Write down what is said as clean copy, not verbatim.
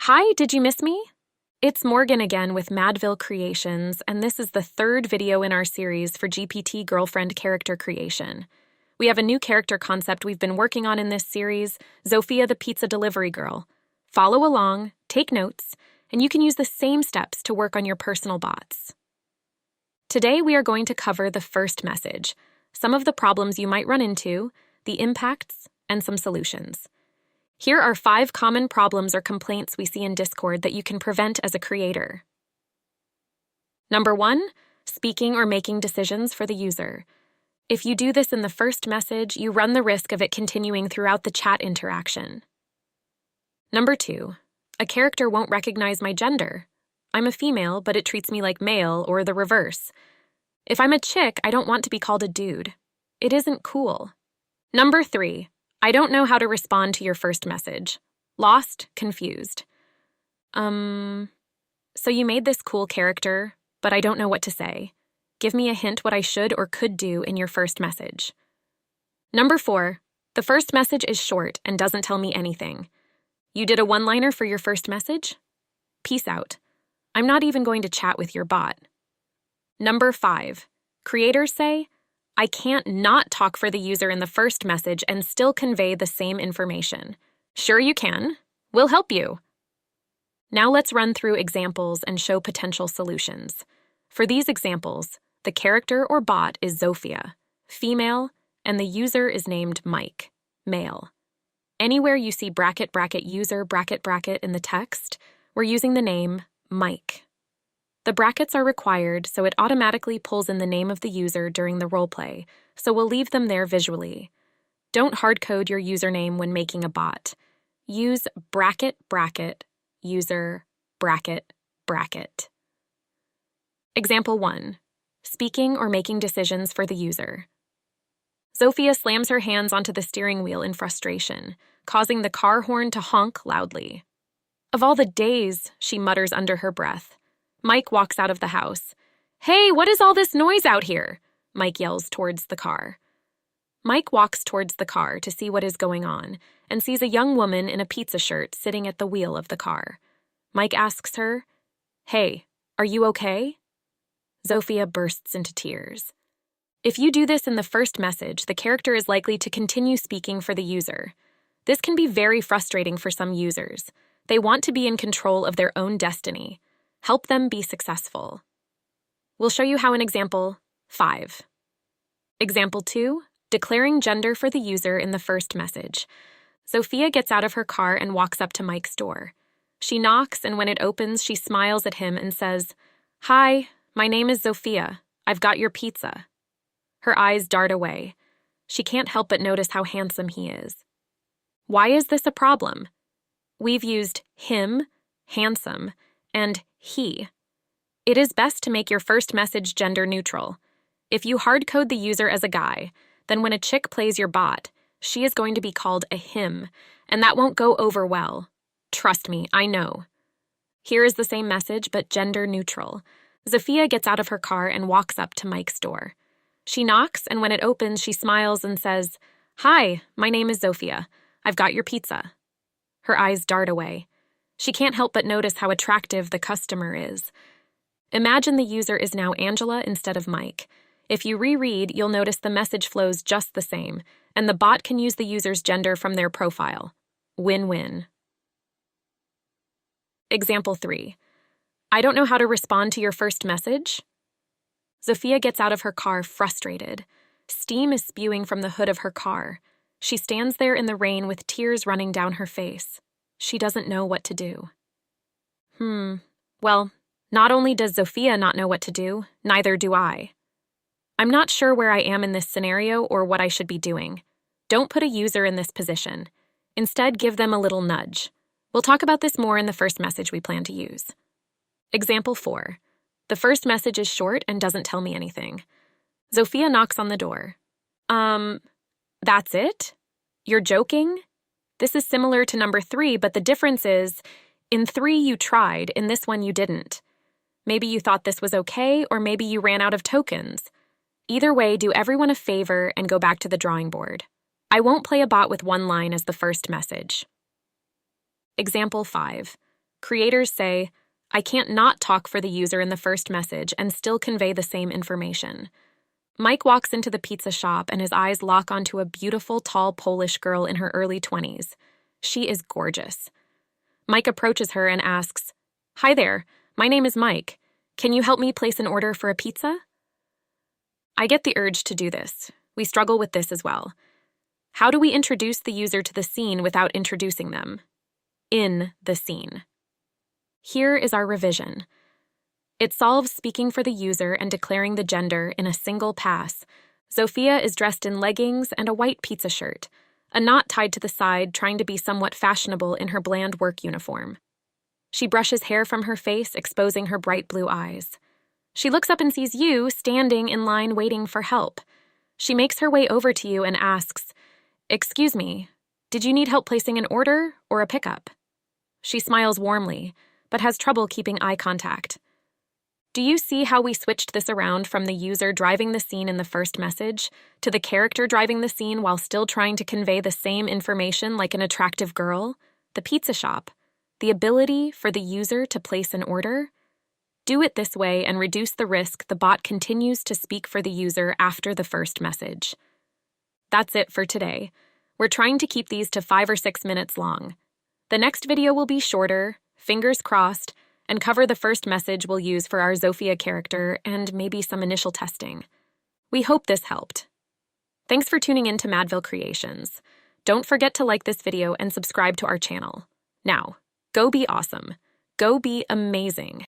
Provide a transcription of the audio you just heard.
Hi, did you miss me? It's Morgan again with Madvillecreations, and this is the third video in our series for GPT Girlfriend character creation. We have a new character concept we've been working on in this series, Zofia the Pizza Delivery Girl. Follow along, take notes, and you can use the same steps to work on your personal bots. Today we are going to cover the first message, some of the problems you might run into, the impacts, and some solutions. Here are 5 common problems or complaints we see in Discord that you can prevent as a creator. Number 1, speaking or making decisions for the user. If you do this in the first message, you run the risk of it continuing throughout the chat interaction. Number 2, a character won't recognize my gender. I'm a female, but it treats me like male or the reverse. If I'm a chick, I don't want to be called a dude. It isn't cool. Number 3, I don't know how to respond to your first message. Lost, confused. So you made this cool character, but I don't know what to say. Give me a hint what I should or could do in your first message. Number 4, the first message is short and doesn't tell me anything. You did a one-liner for your first message? Peace out. I'm not even going to chat with your bot. Number 5, creators say, I can't not talk for the user in the first message and still convey the same information. Sure you can. We'll help you. Now let's run through examples and show potential solutions. For these examples, the character or bot is Zofia, female, and the user is named Mike, male. Anywhere you see bracket bracket user bracket bracket in the text, we're using the name Mike. The brackets are required, so it automatically pulls in the name of the user during the roleplay, so we'll leave them there visually. Don't hard-code your username when making a bot. Use bracket bracket user bracket bracket. Example 1. Speaking or making decisions for the user. Zofia slams her hands onto the steering wheel in frustration, causing the car horn to honk loudly. Of all the days, she mutters under her breath. Mike walks out of the house. Hey, what is all this noise out here? Mike yells towards the car. Mike walks towards the car to see what is going on and sees a young woman in a pizza shirt sitting at the wheel of the car. Mike asks her, Hey, are you okay? Zofia bursts into tears. If you do this in the first message, the character is likely to continue speaking for the user. This can be very frustrating for some users. They want to be in control of their own destiny. Help them be successful. We'll show you how in example 5. Example 2, declaring gender for the user in the first message. Zofia gets out of her car and walks up to Mike's door. She knocks, and when it opens, she smiles at him and says, Hi, my name is Zofia. I've got your pizza. Her eyes dart away. She can't help but notice how handsome he is. Why is this a problem? We've used him, handsome, and he. It is best to make your first message gender neutral. If you hard-code the user as a guy, then when a chick plays your bot, she is going to be called a him, and that won't go over well. Trust me, I know. Here is the same message, but gender neutral. Zofia gets out of her car and walks up to Mike's door. She knocks, and when it opens, she smiles and says, Hi, my name is Zofia. I've got your pizza. Her eyes dart away. She can't help but notice how attractive the customer is. Imagine the user is now Angela instead of Mike. If you reread, you'll notice the message flows just the same, and the bot can use the user's gender from their profile. Win-win. Example 3. I don't know how to respond to your first message. Zofia gets out of her car frustrated. Steam is spewing from the hood of her car. She stands there in the rain with tears running down her face. She doesn't know what to do. Well, not only does Zofia not know what to do, neither do I. I'm not sure where I am in this scenario or what I should be doing. Don't put a user in this position. Instead, give them a little nudge. We'll talk about this more in the first message we plan to use. Example 4. The first message is short and doesn't tell me anything. Zofia knocks on the door. That's it? You're joking? This is similar to number 3, but the difference is, in 3 you tried, in this one you didn't. Maybe you thought this was okay, or maybe you ran out of tokens. Either way, do everyone a favor and go back to the drawing board. I won't play a bot with one line as the first message. Example 5. Creators say, I can't not talk for the user in the first message and still convey the same information. Mike walks into the pizza shop and his eyes lock onto a beautiful, tall Polish girl in her early 20s. She is gorgeous. Mike approaches her and asks, Hi there, my name is Mike. Can you help me place an order for a pizza? I get the urge to do this. We struggle with this as well. How do we introduce the user to the scene without introducing them? In the scene. Here is our revision. It solves speaking for the user and declaring the gender in a single pass. Zofia is dressed in leggings and a white pizza shirt, a knot tied to the side, trying to be somewhat fashionable in her bland work uniform. She brushes hair from her face, exposing her bright blue eyes. She looks up and sees you standing in line waiting for help. She makes her way over to you and asks, Excuse me, did you need help placing an order or a pickup? She smiles warmly, but has trouble keeping eye contact. Do you see how we switched this around from the user driving the scene in the first message to the character driving the scene while still trying to convey the same information like an attractive girl? The pizza shop. The ability for the user to place an order? Do it this way and reduce the risk the bot continues to speak for the user after the first message. That's it for today. We're trying to keep these to 5 or 6 minutes long. The next video will be shorter, fingers crossed, and cover the first message we'll use for our Zofia character and maybe some initial testing. We hope this helped. Thanks for tuning in to Madville Creations. Don't forget to like this video and subscribe to our channel. Now, go be awesome. Go be amazing.